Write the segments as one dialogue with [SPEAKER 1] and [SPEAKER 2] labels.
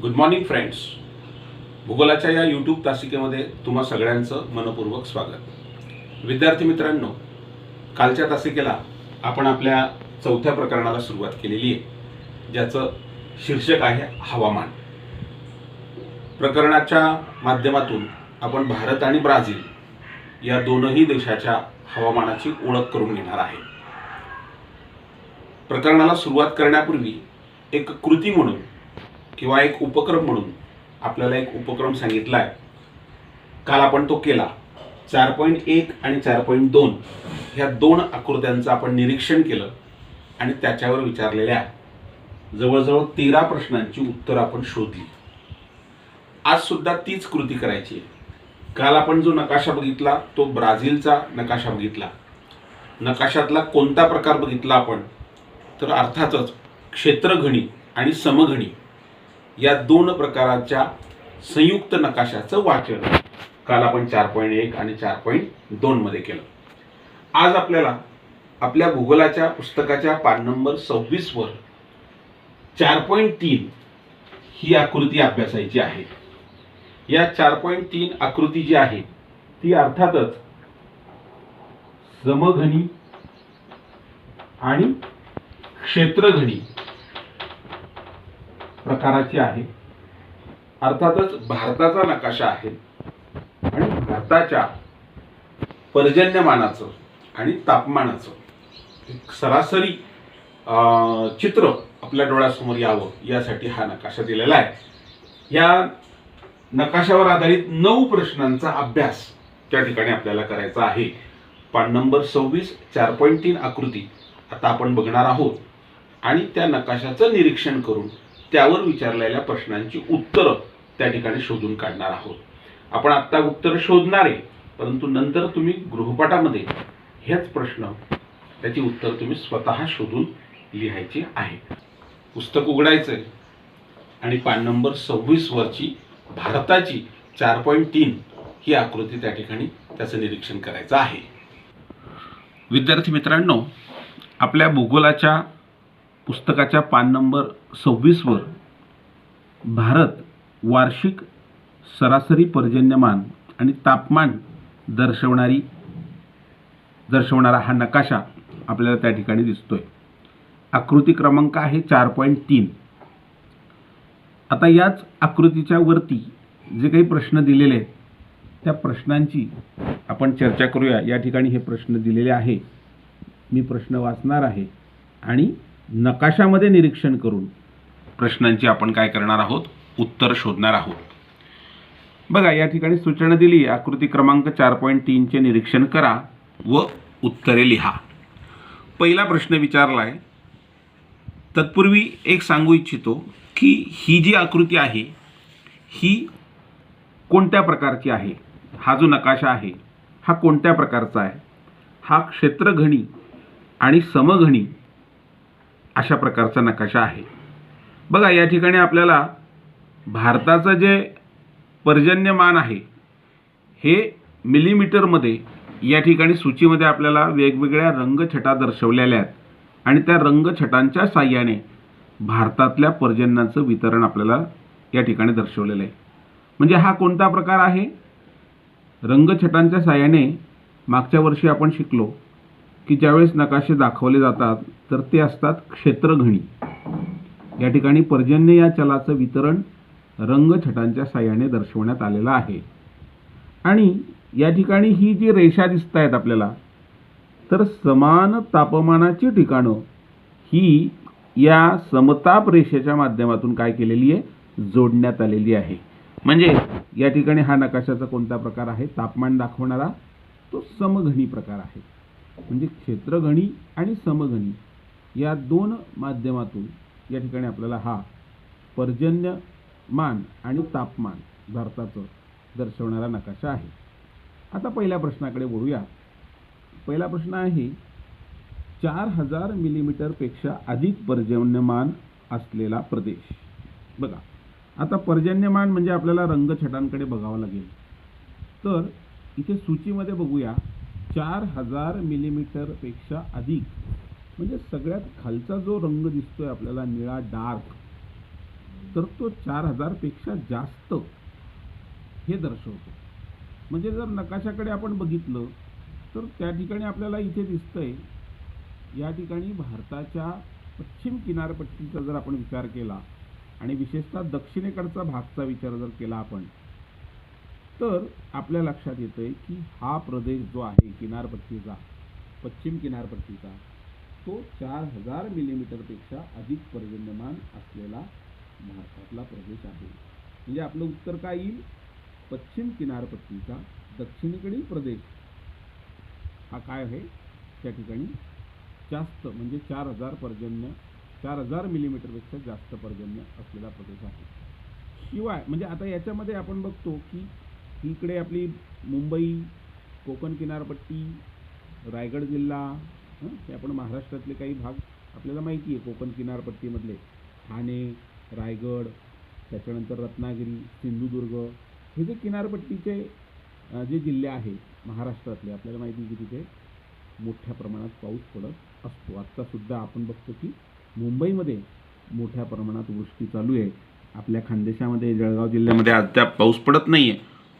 [SPEAKER 1] Good morning friends. भूगोलाच्या या YouTube तासिकेमध्ये तुम्हा सगळ्यांचं मनपूर्वक स्वागत. विद्यार्थी मित्रांनो, कालच्या तासिकेला आपण आपल्या चौथ्या प्रकरणाला सुरुवात केलेली आहे, ज्याचं शीर्षक आहे हवामान. प्रकरणाच्या माध्यमातून आपण भारत आणि ब्राझील या दोनही देशाच्या हवामानाची ओळख करून घेणार आहे. प्रकरणाला सुरुवात करण्यापूर्वी एक कृती म्हणून किंवा एक उपक्रम म्हणून आपल्याला एक उपक्रम सांगितला आहे. काल आपण तो केला. 4.1 आणि 4.2 ह्या दोन आकृत्यांचं आपण निरीक्षण केलं आणि त्याच्यावर विचारलेल्या जवळजवळ 13 प्रश्नांची उत्तरं आपण शोधली. आज सुद्धा तीच कृती करायची आहे. काल आपण जो नकाशा बघितला तो ब्राझीलचा नकाशा बघितला. नकाशातला कोणता प्रकार बघितला आपण, तर अर्थातच क्षेत्रघणी आणि समघणी या दोन प्रकाराच्या संयुक्त नकाशाचं वाचन काल आपण 4.1 आणि 4.2 मध्ये केलं. आज आपल्याला आपल्या भूगोलाच्या पुस्तकाच्या पान नंबर 26 वर 4.3 ही आकृती अभ्यासायची आहे. या 4.3 आकृती जी आहे ती अर्थातच समघनी आणि क्षेत्रघणी प्रकाराची आहे. अर्थातच भारताचा नकाशा आहे आणि भारताच्या पर्जन्यमानाचं आणि तापमानाचं एक सरासरी चित्र आपल्या डोळ्यासमोर यावं यासाठी हा नकाशा दिलेला आहे. या नकाशावर आधारित 9 प्रश्नांचा अभ्यास त्या ठिकाणी आपल्याला करायचा आहे. पान नंबर 26 4.3 आकृती आता आपण बघणार आहोत आणि त्या नकाशाचं निरीक्षण करून त्यावर विचारलेल्या प्रश्नांची उत्तरं त्या ठिकाणी शोधून काढणार आहोत. आपण आत्ता उत्तर शोधणार आहे, परंतु नंतर तुम्ही गृहपाठामध्ये हेच प्रश्न त्याची उत्तर तुम्ही स्वतः शोधून लिहायची आहे. पुस्तक उघडायचंय आणि पान नंबर 26 वरची भारताची 4.3 ही आकृती त्या ठिकाणी त्याचं निरीक्षण करायचं आहे. विद्यार्थी मित्रांनो, आपल्या भूगोलाच्या पुस्तकाच्या पान नंबर 26 वर भारत वार्षिक सरासरी पर्जन्यमान आणि तापमान दर्शवणारा हा नकाशा आपल्याला त्या ठिकाणी दिसतोय. आकृती क्रमांक आहे 4.3. आता याच आकृतीच्या वरती जे काही प्रश्न दिलेले आहेत त्या प्रश्नांची आपण चर्चा करूया. या ठिकाणी हे प्रश्न दिलेले आहे. मी प्रश्न वाचणार आहे आणि नकाशामध्ये निरीक्षण करून प्रश्नांची आपण काय करणार आहोत, उत्तर शोधणार आहोत. बघा, या ठिकाणी सूचना दिली, आकृती क्रमांक 4.3 चे निरीक्षण करा व उत्तरे लिहा. पहिला प्रश्न विचारलाय. तत्पूर्वी एक सांगू इच्छितो की ही जी आकृती आहे ही कोणत्या प्रकारची आहे. हा जो नकाशा आहे हा कोणत्या प्रकारचा आहे. हा क्षेत्रघणी आणि समघणी अशा प्रकारचा नकाशा आहे. बघा, या ठिकाणी आपल्याला भारताचं जे पर्जन्यमान आहे हे मिलीमीटरमध्ये या ठिकाणी सूचीमध्ये आपल्याला वेगवेगळ्या रंगछटा दर्शवलेल्या आहेत आणि त्या रंगछटांच्या साहाय्याने भारतातल्या पर्जन्याचं वितरण आपल्याला या ठिकाणी दर्शवलेलं आहे. म्हणजे हा कोणता प्रकार आहे. रंगछटांच्या साहाय्याने मागच्या वर्षी आपण शिकलो की ज्यावेळेस नकाशे दाखवले जातात तर ते असतात क्षेत्रघणी. या ठिकाणी पर्जन्य या चलाचं वितरण रंगछटांच्या साहाय्याने दर्शवण्यात आलेलं आहे. आणि या ठिकाणी ही जी रेषा दिसत आहेत आपल्याला, तर समान तापमानाची ठिकाणं ही या समताप रेषेच्या माध्यमातून काय केलेली आहे, जोडण्यात आलेली आहे. म्हणजे या ठिकाणी हा नकाशाचा कोणता प्रकार आहे, तापमान दाखवणारा तो समघनी प्रकार आहे. म्हणजे क्षेत्रघणी आणि समघनी या दोन माध्यमातून या ठिकाणी आपल्याला हा पर्जन्यमान आणि तापमान भारताचं दर्शवणारा नकाशा आहे. आता पहिल्या प्रश्नाकडे वळूया. पहिला प्रश्न आहे 4000 मिलीमीटरपेक्षा अधिक पर्जन्यमान असलेला प्रदेश. बघा, आता पर्जन्यमान म्हणजे आपल्याला रंगछटांकडे बघावं लागेल. तर इथे सूचीमध्ये बघूया 4000 मिलीमीटरपेक्षा अधिक म्हणजे सगळ्यात खालचा जो रंग दिसतोय आपल्याला निळा डार्क, तर तो 4000पेक्षा जास्त हे दर्शवतो. म्हणजे जर नकाशाकडे आपण बघितलं तर त्या ठिकाणी आपल्याला इथे दिसतंय, या ठिकाणी भारताच्या पश्चिम किनारपट्टीचा जर आपण विचार केला आणि विशेषतः दक्षिणेकडचा भागचा विचार जर केला आपण, तर आपल्या लक्षात येतंय की हा प्रदेश जो आहे किनारपट्टीचा, पश्चिम किनारपट्टीचा, तो 4000 मिलीमीटरपेक्षा अधिक पर्जन्यमान असलेला भारतातला प्रदेश आहे. म्हणजे आपलं उत्तर काय येईल? पश्चिम किनारपट्टीचा दक्षिणेकडील प्रदेश हा काय आहे, त्या ठिकाणी जास्त म्हणजे 4000 मिलीमीटरपेक्षा जास्त पर्जन्य असलेला प्रदेश आहे. शिवाय म्हणजे आता याच्यामध्ये आपण बघतो की इकडे आपली मुंबई, कोकण किनारपट्टी, रायगड जिल्हा, हे आपण महाराष्ट्रातले काही भाग आपल्याला माहिती आहे. कोकण किनारपट्टीमधले ठाणे, रायगड, त्याच्यानंतर रत्नागिरी, सिंधुदुर्ग, हे जे किनारपट्टीचे जे जिल्हे आहेत महाराष्ट्रातले, आपल्याला माहिती आहे की तिथे मोठ्या प्रमाणात पाऊस पडत असतो. आत्तासुद्धा आपण बघतो की मुंबईमध्ये मोठ्या प्रमाणात वृष्टी चालू आहे. आपल्या खानदेशामध्ये, जळगाव जिल्ह्यामध्ये अद्याप पाऊस पडत नाही आहे,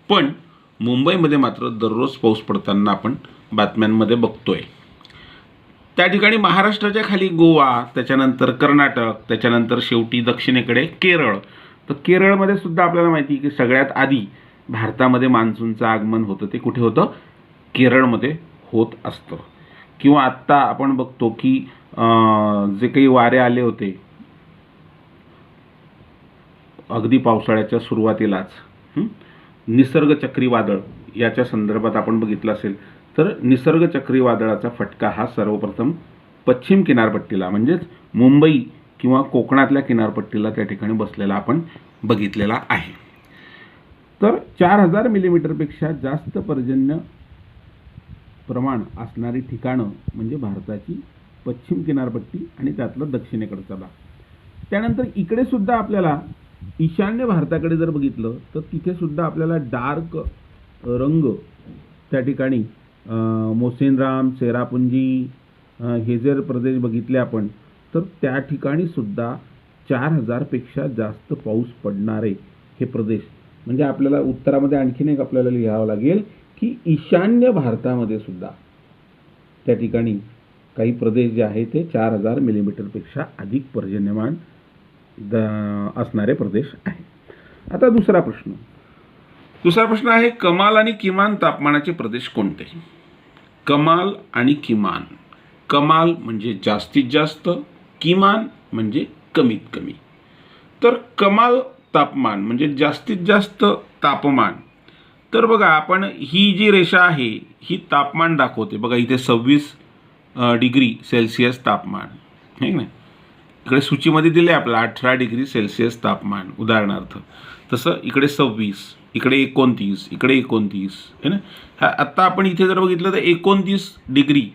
[SPEAKER 1] पण मुंबईमध्ये मात्र दररोज पाऊस पडताना आपण बातम्यांमध्ये बघतोय. त्या ठिकाणी महाराष्ट्राच्या खाली गोवा, त्याच्यानंतर कर्नाटक, त्याच्यानंतर शेवटी दक्षिणेकडे केरळ. तर केरळमध्ये सुद्धा आपल्याला माहिती आहे की सगळ्यात आधी भारतामध्ये मान्सूनचं आगमन होतं ते कुठे होतं? केरळमध्ये होत असतं. किंवा आत्ता आपण बघतो की जे काही वारे आले होते अगदी पावसाळ्याच्या सुरुवातीलाच, निसर्ग चक्रीवादळ याच्या संदर्भात आपण बघितलं असेल, तर निसर्ग चक्रीवादळाचा फटका हा सर्वप्रथम पश्चिम किनारपट्टीला म्हणजेच मुंबई किंवा कोकणातल्या किनारपट्टीला त्या ठिकाणी बसलेला आपण बघितलेला आहे. तर 4000 मिलीमीटरपेक्षा जास्त पर्जन्य प्रमाण असणारी ठिकाणं म्हणजे भारताची पश्चिम किनारपट्टी आणि त्यातला दक्षिणेकडचा भाग. त्यानंतर इकडे सुद्धा आपल्याला ईशान्य भारताकडे जर बघितलं तर तिथे सुद्धा आपल्याला डार्क रंग त्या ठिकाणी मोसेनराम, चेरापुंजी, हे जर प्रदेश बघितले आपण तर त्या ठिकाणी सुद्धा 4000पेक्षा जास्त पाऊस पडणारे हे प्रदेश. म्हणजे आपल्याला उत्तरामध्ये आणखीन एक आपल्याला लिहावं लागेल की ईशान्य भारतामध्ये सुद्धा त्या ठिकाणी काही प्रदेश जे आहे ते 4000 मिलीमीटरपेक्षा अधिक पर्जन्यमान असणारे प्रदेश आहे. आता दुसरा प्रश्न आहे, कमाल आणि किमान तापमानाचे प्रदेश कोणते? कमाल आणि किमान. कमाल म्हणजे जास्तीत जास्त, किमान म्हणजे कमीत कमी. तर कमाल तापमान म्हणजे जास्तीत जास्त तापमान. तर बघा, आपण ही जी रेषा आहे ही तापमान दाखवते. बघा इथे 26 डिग्री सेल्सिअस तापमान आहे ना. इकडे सूचीमध्ये दिले आपलं 18 डिग्री सेल्सिअस तापमान उदाहरणार्थ. तसं इकडे 26, इकडे 29, इकडे 29 आहे ना. आत्ता आपण इथे जर बघितलं तर 29 डिग्री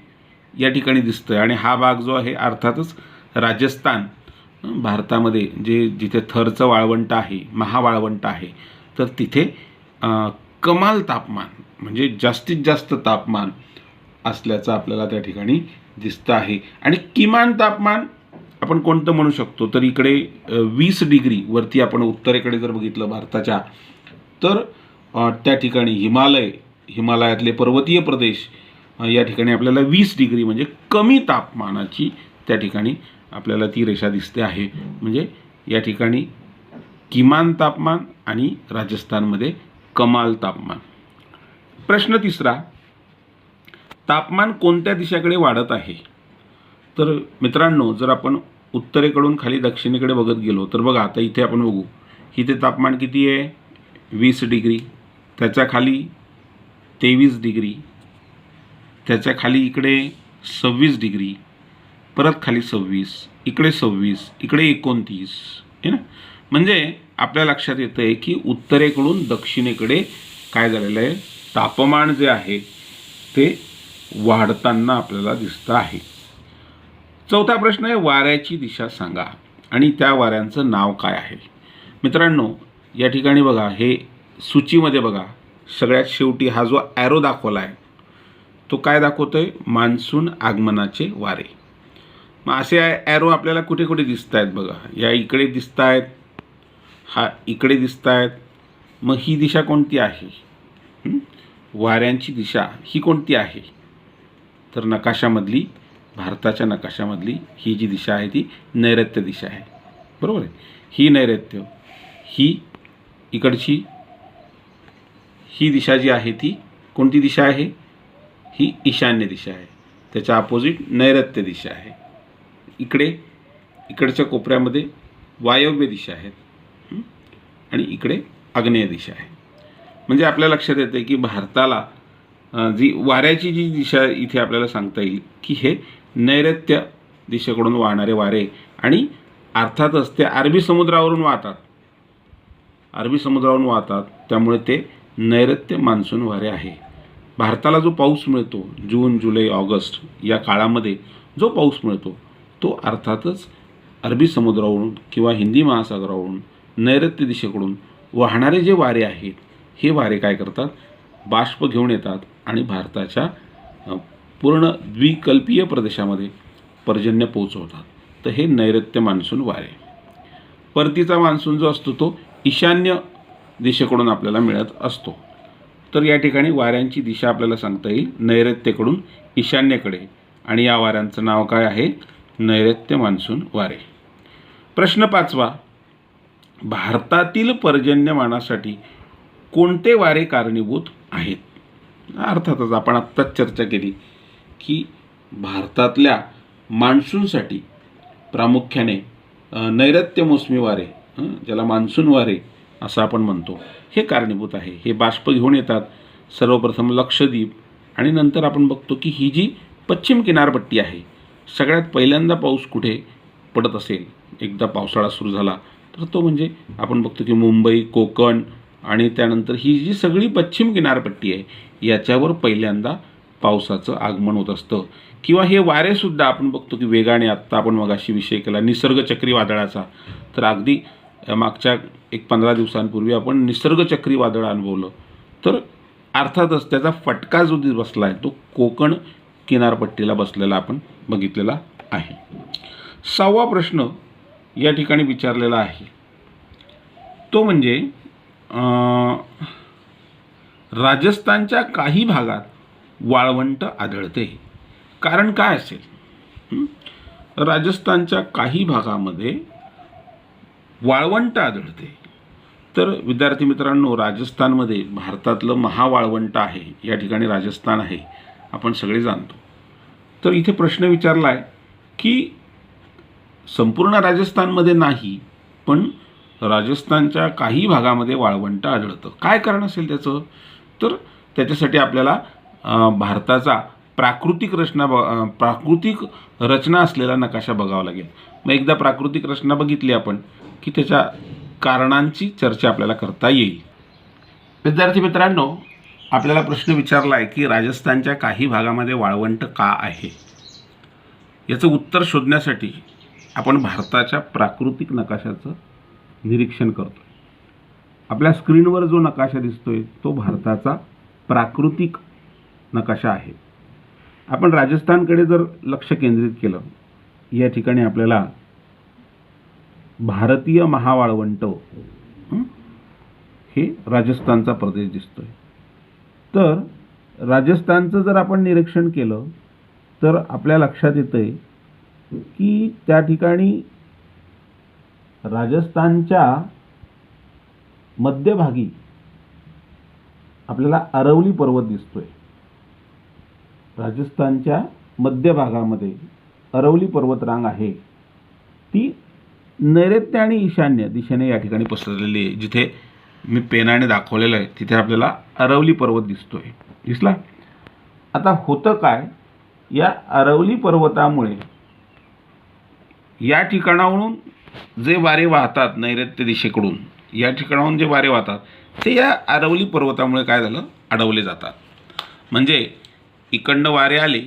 [SPEAKER 1] या ठिकाणी दिसतंय. आणि हा भाग जो आहे अर्थातच राजस्थान भारतामध्ये जिथे थरचं वाळवंट आहे, महावाळवंट आहे, तर तिथे कमाल तापमान म्हणजे जास्तीत जास्त तापमान असल्याचं आपल्याला त्या ठिकाणी दिसतं आहे. आणि किमान तापमान आपण कोणतं म्हणू शकतो? तर इकडे 20 डिग्री वरती आपण उत्तरेकडे जर बघितलं भारताच्या, तर त्या ठिकाणी हिमालयातले पर्वतीय प्रदेश या ठिकाणी आपल्याला 20 डिग्री म्हणजे कमी तापमानाची त्या ठिकाणी आपल्याला ती रेषा दिसते आहे. म्हणजे या ठिकाणी किमान तापमान आणि राजस्थानमध्ये कमाल तापमान. प्रश्न तिसरा, तापमान कोणत्या दिशेकडे वाढत आहे? तर मित्रांनो, जर आपण उत्तरेकडून खाली दक्षिणेकडे बघत गेलो तर बघा, आता इथे आपण बघू, इथे तापमान किती आहे? 20 डिग्री. त्याच्या खाली 23 डिग्री, त्याच्या खाली इकडे 26 डिग्री, परत खाली 26, इकडे 26, इकडे 29 आहे ना. म्हणजे आपल्या लक्षात येतं आहे की उत्तरेकडून दक्षिणेकडे काय झालेलं आहे, तापमान जे आहे ते वाढताना आपल्याला दिसतं आहे. चौथा प्रश्न आहे, वाऱ्याची दिशा सांगा आणि त्या वाऱ्यांचं नाव काय आहे? मित्रांनो, या ठिकाणी बघा, हे सूचीमध्ये बघा, सगळ्यात शेवटी हा जो ॲरो दाखवला आहे तो काय दाखवतोय? मान्सून आगमनाचे वारे. मग असे ॲरो आपल्याला कुठे कुठे दिसत आहेत बघा, या इकडे दिसत आहेत, हा इकडे दिसत आहेत. मग ही दिशा कोणती आहे? वाऱ्यांची दिशा ही कोणती आहे? तर नकाशामधली, भारताच्या नकाशामधली ही जी दिशा आहे ती नैऋत्य दिशा आहे. बरोबर आहे. ही नैऋत्य, ही इकडची ही दिशा जी आहे ती कोणती दिशा आहे? ही ईशान्य दिशा आहे. त्याच्या अपोजिट नैऋत्य दिशा आहे. इकडच्या कोपऱ्यामध्ये वायव्य दिशा आहेत आणि इकडे आग्नेय दिशा आहे. म्हणजे आपल्या लक्षात येते की भारताला जी वाऱ्याची जी दिशा इथे आपल्याला सांगता येईल की हे नैऋत्य दिशेकडून वाहणारे वारे, आणि अर्थातच ते अरबी समुद्रावरून वाहतात. त्यामुळे ते नैऋत्य मान्सून वारे आहे. भारताला जो पाऊस मिळतो जून, जुलै, ऑगस्ट या काळामध्ये जो पाऊस मिळतो तो अर्थातच अरबी समुद्रावरून किंवा हिंदी महासागरावरून नैऋत्य दिशेकडून वाहणारे जे वारे आहेत, हे वारे काय करतात? बाष्प घेऊन येतात आणि भारताच्या पूर्ण द्विकल्पीय प्रदेशामध्ये पर्जन्य पोहोचवतात. तर हे नैऋत्य मान्सून वारे. परतीचा मान्सून जो असतो तो ईशान्य दिशेकडून आपल्याला मिळत असतो. तर या ठिकाणी वाऱ्यांची दिशा आपल्याला सांगता येईल नैऋत्येकडून ईशान्येकडे, आणि या वाऱ्यांचं नाव काय आहे? नैऋत्य मान्सून वारे. प्रश्न 5वा, भारतातील पर्जन्यमानासाठी कोणते वारे कारणीभूत आहेत? अर्थातच आपण आत्ताच चर्चा केली की भारतातल्या मान्सूनसाठी प्रामुख्याने नैऋत्य मोसमी वारे, ज्याला मान्सून वारे असं आपण म्हणतो, हे कारणीभूत आहे. हे बाष्प घेऊन येतात सर्वप्रथम लक्षद्वीप, आणि नंतर आपण बघतो की ही जी पश्चिम किनारपट्टी आहे, सगळ्यात पहिल्यांदा पाऊस कुठे पडत असेल एकदा पावसाळा सुरू झाला तर तो म्हणजे आपण बघतो की मुंबई, कोकण, आणि त्यानंतर ही जी सगळी पश्चिम किनारपट्टी आहे याच्यावर पहिल्यांदा पावसाचं आगमन होत असतं. किंवा हे वारेसुद्धा आपण बघतो की वेगाने, आत्ता आपण मगाशी विषय केला निसर्ग चक्रीवादळाचा, तर अगदी मागच्या 15 दिवसांपूर्वी आपण निसर्ग चक्रीवादळ अनुभवलं. तर अर्थातच त्याचा फटका जो बसला आहे तो कोकण किनारपट्टीला बसलेला आपण बघितलेला आहे. 6वा प्रश्न या ठिकाणी विचारलेला आहे तो म्हणजे राजस्थानच्या काही भागात वाळवंट आढळते. कारण काय असेल? राजस्थानच्या काही भागामध्ये वाळवंट आढळते. तर विद्यार्थी मित्रांनो, राजस्थानमध्ये भारतातलं महावाळवंट आहे. या ठिकाणी राजस्थान आहे, आपण सगळे जाणतो. तर इथे प्रश्न विचारला आहे की संपूर्ण राजस्थानमध्ये नाही, पण राजस्थानच्या काही भागामध्ये वाळवंट आढळतं. काय कारण असेल त्याचं? तर त्याच्यासाठी आपल्याला भारताचा प्राकृतिक रचना असलेला नकाशा बघावा लागेल. मग एकदा प्राकृतिक रचना बघितली आपण की त्याच्या कारणांची चर्चा आपल्याला करता येईल. विद्यार्थी मित्रांनो, आपल्याला प्रश्न विचारला आहे की राजस्थानच्या काही भागामध्ये वाळवंट का आहे. याचं उत्तर शोधण्यासाठी आपण भारताच्या प्राकृतिक नकाशाचं निरीक्षण करतो. आपल्या स्क्रीनवर जो नकाशा दिसतोय तो भारताचा प्राकृतिक नकाशा आहे. आपण राजस्थानकडे जर लक्ष केंद्रित केलं, या ठिकाणी आपल्याला भारतीय महावाळवंट हे राजस्थानचा प्रदेश दिसतोय. तर राजस्थानचं जर आपण निरीक्षण केलं तर आपल्या लक्षात येतंय की त्या ठिकाणी राजस्थानच्या मध्यभागी आपल्याला अरवली पर्वत दिसतोय. राजस्थानच्या मध्यभागामध्ये अरवली पर्वतरांग आहे. ती नैऋत्य आणि ईशान्य दिशेने या ठिकाणी पसरलेली आहे. जिथे मी पेनाने दाखवलेलं आहे तिथे आपल्याला अरवली पर्वत दिसतोय. दिसला? आता होतं काय, या अरवली पर्वतामुळे या ठिकाणाहून जे वारे वाहतात नैऋत्य दिशेकडून, या ठिकाणाहून जे वारे वाहतात ते या अरवली पर्वतामुळे काय झालं, अडवले जातात. म्हणजे इकडनं वारे आले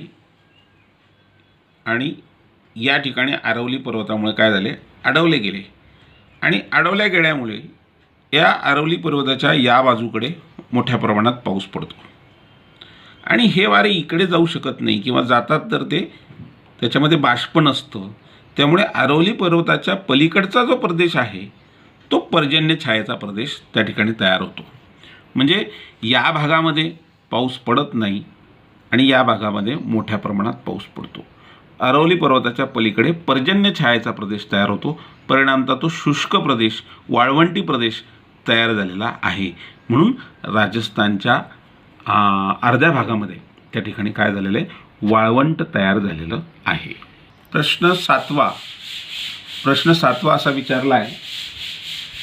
[SPEAKER 1] आणि या ठिकाणी अरवली पर्वतामुळे काय झाले, अडवले गेले. आणि अडवल्या गेल्यामुळे या अरवली पर्वताच्या या बाजूकडे मोठ्या प्रमाणात पाऊस पडतो. आणि हे वारे इकडे जाऊ शकत नाही, किंवा जातात तर ते त्याच्यामध्ये बाष्प नसतं. त्यामुळे अरवली पर्वताच्या पलीकडचा जो प्रदेश आहे तो पर्जन्य छायेचा प्रदेश त्या ठिकाणी तयार होतो. म्हणजे या भागामध्ये पाऊस पडत नाही आणि या भागामध्ये मोठ्या प्रमाणात पाऊस पडतो. अरवली पर्वताच्या पलीकडे पर्जन्य छायेचा प्रदेश तयार होतो. परिणामतः तो शुष्क प्रदेश, वाळवंटी प्रदेश तयार झालेला आहे. म्हणून राजस्थानच्या अर्ध्या भागामध्ये त्या ठिकाणी काय झालेलं आहे, वाळवंट तयार झालेलं आहे. प्रश्न सातवा असा विचारला आहे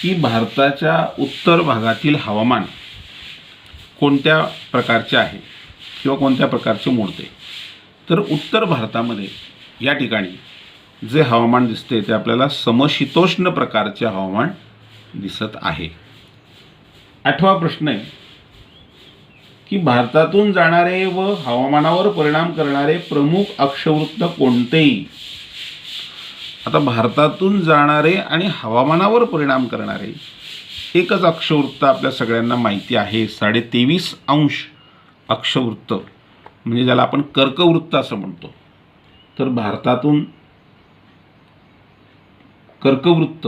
[SPEAKER 1] की भारताच्या उत्तर भागातील हवामान कोणत्या प्रकारचे आहे किंवा कोणत्या प्रकारचे मोडते. तर उत्तर भारतामध्ये या ठिकाणी जे हवामान दिसते ते आपल्याला समशीतोष्ण प्रकारचे हवामान दिसत आहे. 8वा प्रश्न आहे की भारतातून जाणारे व हवामानावर परिणाम करणारे प्रमुख अक्षवृत्त कोणते. आता भारतातून जाणारे आणि हवामानावर परिणाम करणारे एकच अक्षवृत्त आपल्या सगळ्यांना माहिती आहे. 23.5 अक्षवृत्त म्हणजे ज्याला आपण कर्कवृत्त असं म्हणतो. तर भारतातून कर्कवृत्त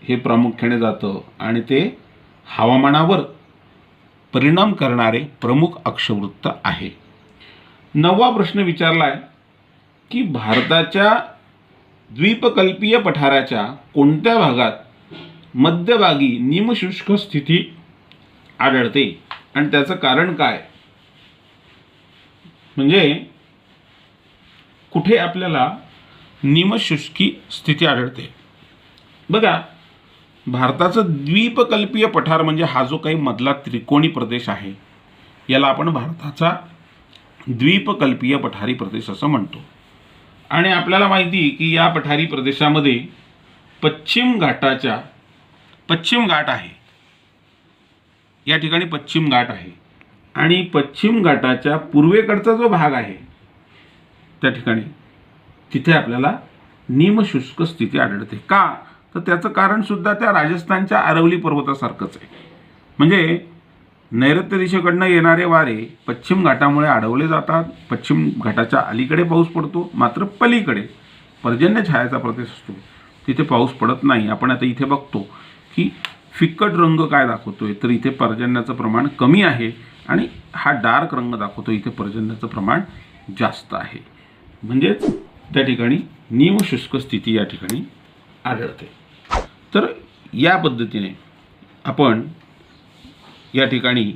[SPEAKER 1] हे प्रामुख्याने जातं आणि ते हवामानावर परिणाम करणारे प्रमुख अक्षवृत्त आहे. 9वा प्रश्न विचारला आहे की भारताच्या द्वीपकल्पीय पठाराच्या कोणत्या भागात मध्यभागी निमशुष्क स्थिती आढळते आणि त्याचं कारण काय. म्हणजे कुठे आपल्याला निमशुष्की स्थिती आढळते. बघा, भारताचं द्वीपकल्पीय पठार म्हणजे हा जो काही मधला त्रिकोणी प्रदेश आहे याला आपण भारताचा द्वीपकल्पीय पठारी प्रदेश असं म्हणतो. आणि आपल्याला माहिती की या पठारी प्रदेशामध्ये पश्चिम घाट आहे. या ठिकाणी पश्चिम घाट आहे आणि पश्चिम घाटाच्या पूर्वेकडचा जो भाग आहे त्या ठिकाणी तिथे आपल्याला निमशुष्क स्थिती आढळते. का, तर त्याचं कारण सुद्धा त्या राजस्थानच्या अरवली पर्वतासारखंच आहे. म्हणजे नैऋत्य दिशेकडनं येणारे वारे पश्चिम घाटामुळे अडवले जातात. पश्चिम घाटाच्या अलीकडे पाऊस पडतो, मात्र पलीकडे पर्जन्य छायाचा प्रदेश असतो तिथे पाऊस पडत नाही. आपण आता इथे बघतो की फिक्कट रंग काय दाखवतोय, तर इथे पर्जन्याचं प्रमाण कमी आहे आणि हा डार्क रंग दाखवतो इथे पर्जन्याचं प्रमाण जास्त आहे. म्हणजेच त्या ठिकाणी निमशुष्क स्थिती या ठिकाणी आढळते. तर या पद्धतीने आपण या ठिकाणी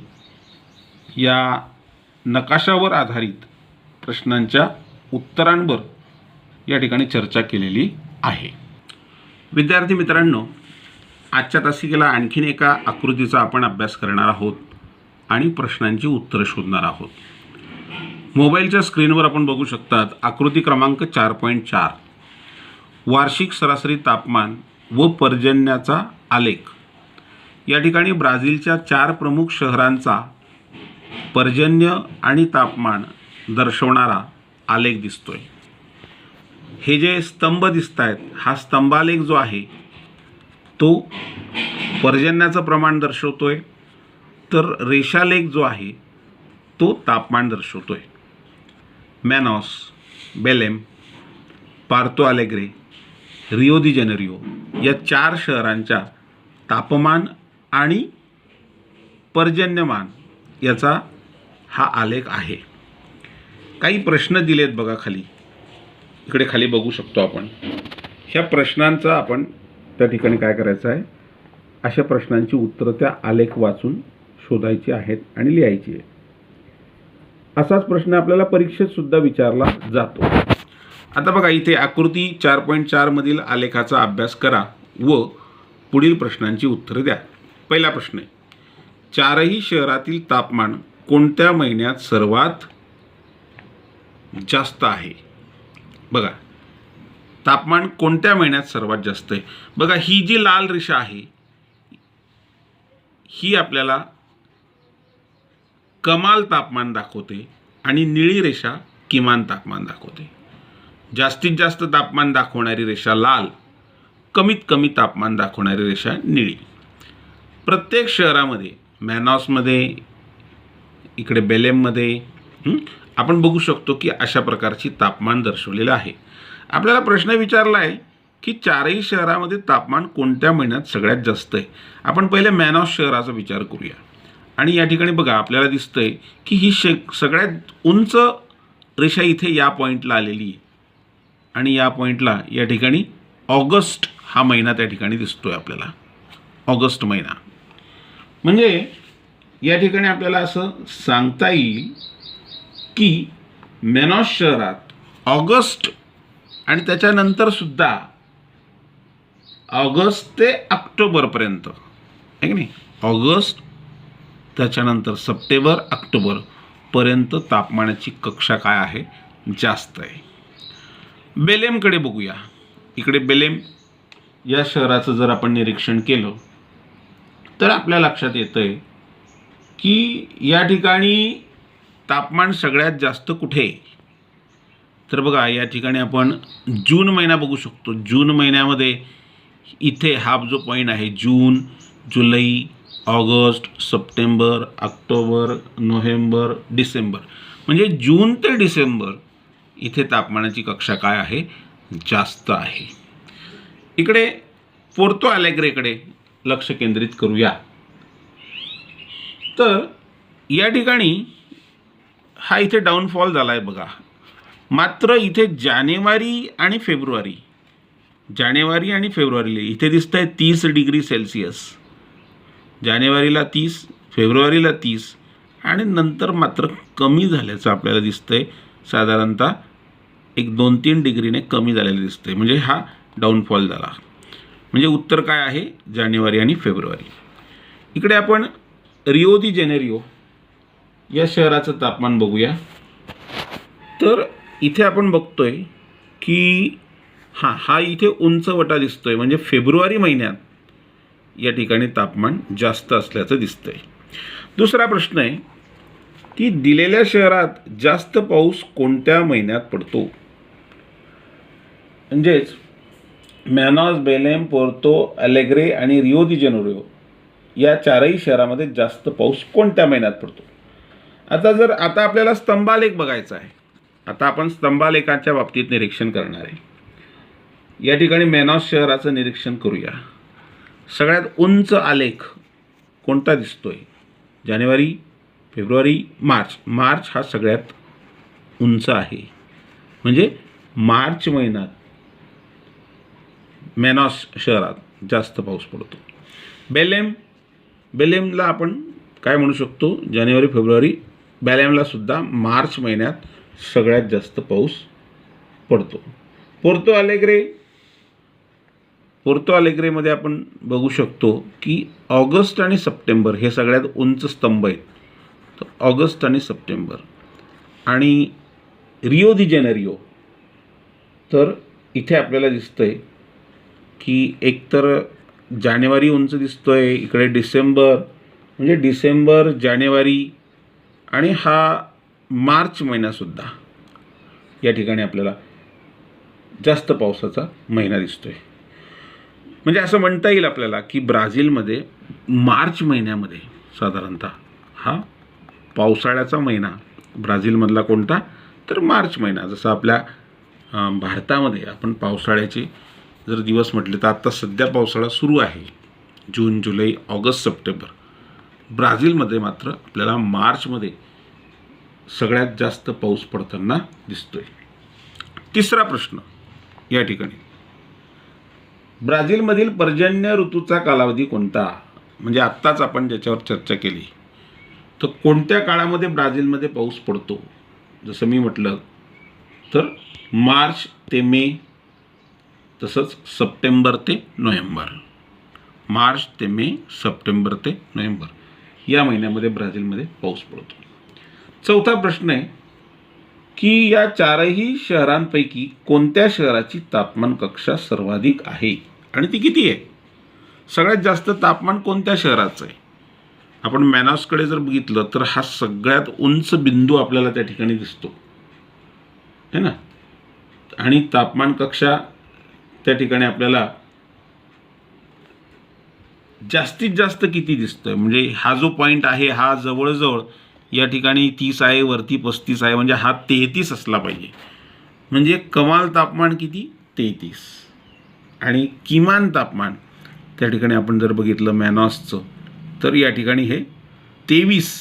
[SPEAKER 1] या नकाशावर आधारित प्रश्नांच्या उत्तरांवर या ठिकाणी चर्चा केलेली आहे. विद्यार्थी मित्रांनो, आजच्या तासिकेला आणखीन एका आकृतीचा आपण अभ्यास करणार आहोत आणि प्रश्नांची उत्तरं शोधणार आहोत. मोबाईलच्या स्क्रीनवर आपण बघू शकतात आकृती क्रमांक 4.4 वार्षिक सरासरी तापमान व पर्जन्याचा आलेख. या ठिकाणी ब्राझीलच्या 4 प्रमुख शहरांचा पर्जन्य आणि तापमान दर्शवणारा आलेख दिसतोय. हे जे स्तंभ दिसत आहेत, हा स्तंभालेख जो आहे तो पर्जन्याचं प्रमाण दर्शवतोय, तर रेषालेख जो आहे तो तापमान दर्शवतोय. मॅनॉस, बेलेम, पार्तो अलेग्रे, रिओ दी जेनेरिओ या 4 शहरांच्या तापमान आणि पर्जन्यमान याचा हा आलेख आहे. काही प्रश्न दिलेत बघा खाली, इकडे खाली बघू शकतो आपण. ह्या प्रश्नांचा आपण त्या ठिकाणी काय करायचं आहे, अशा प्रश्नांची उत्तरं त्या आलेख वाचून शोधायची आहेत आणि लिहायची आहे. असाच प्रश्न आपल्याला परीक्षेत सुद्धा विचारला जातो. आता बघा, इथे आकृती 4.4 मधील आलेखाचा अभ्यास करा व पुढील प्रश्नांची उत्तरे द्या. पहिला प्रश्न आहे, 4ही शहरातील तापमान कोणत्या महिन्यात सर्वात जास्त आहे. बघा, तापमान कोणत्या महिन्यात सर्वात जास्त आहे. बघा, ही जी लाल रेषा आहे ही आपल्याला कमाल तापमान दाखवते आणि निळी रेषा किमान तापमान दाखवते. जास्तीत जास्त तापमान दाखवणारी रेषा लाल, कमीत कमी तापमान दाखवणारी रेषा निळी. प्रत्येक शहरामध्ये, मॅनॉसमध्ये, इकडे बेलेममध्ये आपण बघू शकतो की अशा प्रकारची तापमान दर्शवलेलं आहे. आपल्याला प्रश्न विचारला आहे की चारही शहरामध्ये तापमान कोणत्या महिन्यात सगळ्यात जास्त आहे. आपण पहिले मॅनॉस शहराचा विचार करूया. आणि या ठिकाणी बघा आपल्याला दिसतंय की ही सगळ्यात उंच रेषा इथे या पॉईंटला आलेली आहे. आणि या पॉईंटला या ठिकाणी ऑगस्ट हा महिना त्या ठिकाणी दिसतोय आपल्याला. ऑगस्ट महिना म्हणजे या ठिकाणी आपल्याला असं सांगता येईल की मॅनॉस शहरात ऑगस्ट आणि त्याच्यानंतर सुद्धा ऑगस्ट ते ऑक्टोबरपर्यंत आहे की नाही, ऑगस्ट त्याच्यानंतर सप्टेंबर ऑक्टोबरपर्यंत तापमानाची कक्षा काय आहे, जास्त आहे. बेलेमकडे बघूया. इकडे बेलेम या शहराचं जर आपण निरीक्षण केलं तर आपल्या लक्षात येतं आहे की या ठिकाणी तापमान सगळ्यात जास्त कुठे आहे. तर बघा या ठिकाणी आपण जून महिना बघू शकतो. जून महिन्यामध्ये इथे हा जो पॉईंट आहे जून, जुलै, ऑगस्ट, सप्टेंबर, ऑक्टोबर, नोव्हेंबर, डिसेंबर म्हणजे जून ते डिसेंबर इथे तापमानाची कक्षा काय आहे, जास्त आहे. इकडे पोर्तो अलेग्रेकडे लक्ष केंद्रित करूया. तर या ठिकाणी हा इथे डाऊनफॉल झाला आहे बघा. मात्र इथे जानेवारी आणि फेब्रुवारीला इथे दिसतं आहे 30 डिग्री सेल्सिअस. जानेवारीला 30, फेब्रुवारीला 30 आणि नंतर मात्र कमी झाल्याचं आपल्याला दिसतंय. साधारणतः एक 2-3 डिग्रीने कमी झालेलं दिसतंय. म्हणजे हा डाऊनफॉल झाला. म्हणजे उत्तर काय आहे, जानेवारी आणि फेब्रुवारी. इकडे आपण रिओ दी जेनेरिओ या शहराचं तापमान बघूया. तर इथे आपण बघतोय की हा इथे उंचवटा दिसतोय. म्हणजे फेब्रुवारी महिन्यात या ठिकाणी तापमान जास्त असल्याचं दिसतंय. दुसरा प्रश्न आहे की दिलेल्या शहरात जास्त पाऊस कोणत्या महिन्यात पडतो. म्हणजेच मॅनॉस, बेलेम, पोर्तो अलेग्रे आणि रिओ दी जेनेरिओ या चारही शहरामध्ये जास्त पाऊस कोणत्या महिन्यात पडतो. आता आपल्याला स्तंभालेख बघायचा आहे. आता आपण स्तंभालेखाच्या बाबतीत निरीक्षण करणार आहे. या ठिकाणी मॅनॉस शहराचं निरीक्षण करूया. सगळ्यात उंच आलेख कोणता दिसतोय, जानेवारी, फेब्रुवारी, मार्च हा सगळ्यात उंच आहे. म्हणजे मार्च महिन्यात मॅनॉस शहरात जास्त पाऊस पडतो. बेलेमला आपण काय म्हणू शकतो, जानेवारी, फेब्रुवारी. बेलेमला सुद्धा मार्च महिन्यात सगळ्यात जास्त पाऊस पडतो. पोर्तो अलेग्रेमध्ये आपण बघू शकतो की ऑगस्ट आणि सप्टेंबर हे सगळ्यात उंच स्तंभ आहेत. तर ऑगस्ट आणि सप्टेंबर. आणि रिओ दी जेनेरिओ तर इथे आपल्याला दिसतंय की एकतर जानेवारी उंच दिसतोय, इकडे डिसेंबर म्हणजे डिसेंबर, जानेवारी आणि हा मार्च महिनासुद्धा या ठिकाणी आपल्याला जास्त पावसाचा महिना दिसतोय. म्हणजे असं म्हणता येईल आपल्याला की ब्राझीलमध्ये मार्च महिन्यामध्ये साधारणतः हा पावसाळ्याचा महिना ब्राझीलमधला कोणता, तर मार्च महिना. जसं आपल्या भारतामध्ये आपण पावसाळ्याचे जर दिवस म्हटले तर आत्ता सध्या पावसाळा सुरू आहे, जून, जुलै, ऑगस्ट, सप्टेंबर. ब्राझीलमध्ये मात्र आपल्याला मार्चमध्ये सगळ्यात जास्त पाऊस पडताना दिसतोय. तिसरा प्रश्न या ठिकाणी, ब्राझीलमधील पर्जन्य ऋतूचा कालावधी कोणता. म्हणजे आत्ताच आपण ज्याच्यावर चर्चा केली, तर कोणत्या काळामध्ये ब्राझीलमध्ये पाऊस पडतो. जसं मी म्हटलं तर मार्च ते मे, तसंच सप्टेंबर ते नोव्हेंबर. मार्च ते मे, सप्टेंबर ते नोव्हेंबर या महिन्यामध्ये ब्राझीलमध्ये पाऊस पडतो. चौथा प्रश्न आहे की या चारही शहरांपैकी कोणत्या शहराची तापमान कक्षा सर्वाधिक आहे आणि ती किती आहे. सगळ्यात जास्त तापमान कोणत्या शहराचं आहे. आपण मॅनॉसकडे जर बघितलं तर हा सगळ्यात उंच बिंदू आपल्याला त्या ठिकाणी दिसतो है ना. आणि तापमान कक्षा त्या ठिकाणी आपल्याला जास्तीत जास्त किती दिसतोय. म्हणजे हा जो पॉईंट आहे हा जवळजवळ या ठिकाणी 30 आहे, वरती 35 आहे. म्हणजे हा 33 असला पाहिजे. म्हणजे कमाल तापमान किती, 33. आणि किमान तापमान त्या ठिकाणी आपण जर बघितलं मॅनॉसचं, तर या ठिकाणी हे 23,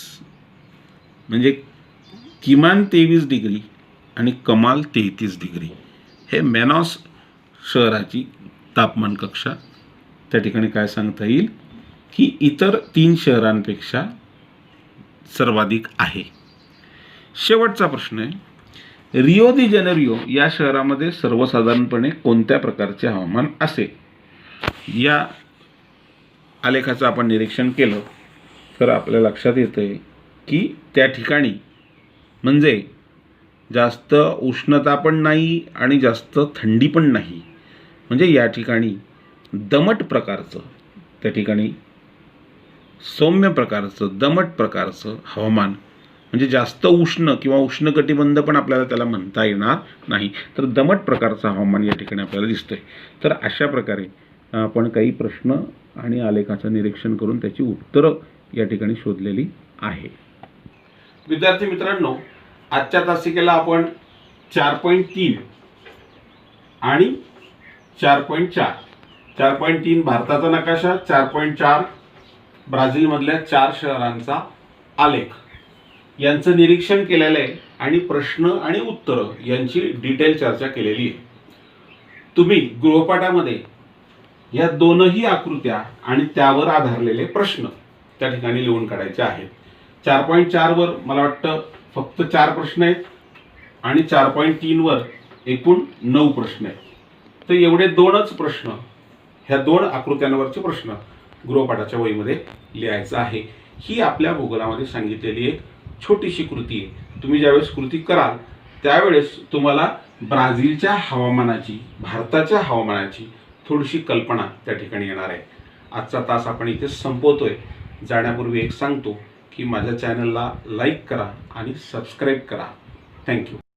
[SPEAKER 1] म्हणजे किमान 23 डिग्री आणि कमाल 33 डिग्री हे मॅनॉस शहराची तापमान कक्षा त्या ठिकाणी काय सांगता येईल की इतर 3 शहरांपेक्षा सर्वाधिक आहे. शेवटचा प्रश्न आहे, रिओ दी जेनेरिओ या शहरामध्ये सर्वसाधारणपणे कोणत्या प्रकारचे हवामान असेल? या आलेखाचं आपण निरीक्षण केलं तर आपल्या लक्षात येतं की त्या ठिकाणी म्हणजे जास्त उष्णता पण नाही आणि जास्त थंडी पण नाही, म्हणजे या ठिकाणी दमट प्रकारचं, त्या ठिकाणी सौम्य प्रकारचं दमट प्रकारचं हवामान, म्हणजे जास्त उष्ण किंवा उष्णकटिबंध पण आपल्याला त्याला म्हणता येणार नाही, तर दमट प्रकारचं हवामान या ठिकाणी आपल्याला दिसतंय. तर अशा प्रकारे आपण काही प्रश्न आणि आलेखाचं निरीक्षण करून त्याची उत्तरं या ठिकाणी शोधलेली आहे. विद्यार्थी मित्रांनो, आजच्या तासिकेला आपण 4.3 आणि 4.4 4.3 भारताचा नकाशा, 4.4 ब्राझीलमधल्या 4 शहरांचा आलेख यांचं निरीक्षण केलेलं आहे आणि प्रश्न आणि उत्तरं यांची डिटेल चर्चा केलेली आहे. तुम्ही गृहपाठामध्ये या दोनही आकृत्या आणि त्यावर आधारलेले प्रश्न त्या ठिकाणी लिहून काढायचे आहेत. 4.4 वर मला वाटतं फक्त 4 प्रश्न आहेत आणि 4.3 वर एकूण 9 प्रश्न आहेत. तर एवढे 2च प्रश्न, ह्या 2 आकृत्यांवरचे प्रश्न गृहपाठाच्या वहीमध्ये लिहायचं आहे. ही आपल्या भूगोलामध्ये सांगितलेली एक छोटीशी कृती आहे. तुम्ही ज्यावेळेस कृती कराल त्यावेळेस तुम्हाला ब्राझीलच्या हवामानाची, भारताच्या हवामानाची थोडीशी कल्पना त्या ठिकाणी येणार आहे. आजचा तास आपण इथे संपवतोय. जाण्यापूर्वी एक सांगतो की माझ्या चॅनलला लाईक करा आणि सबस्क्राईब करा. थँक्यू.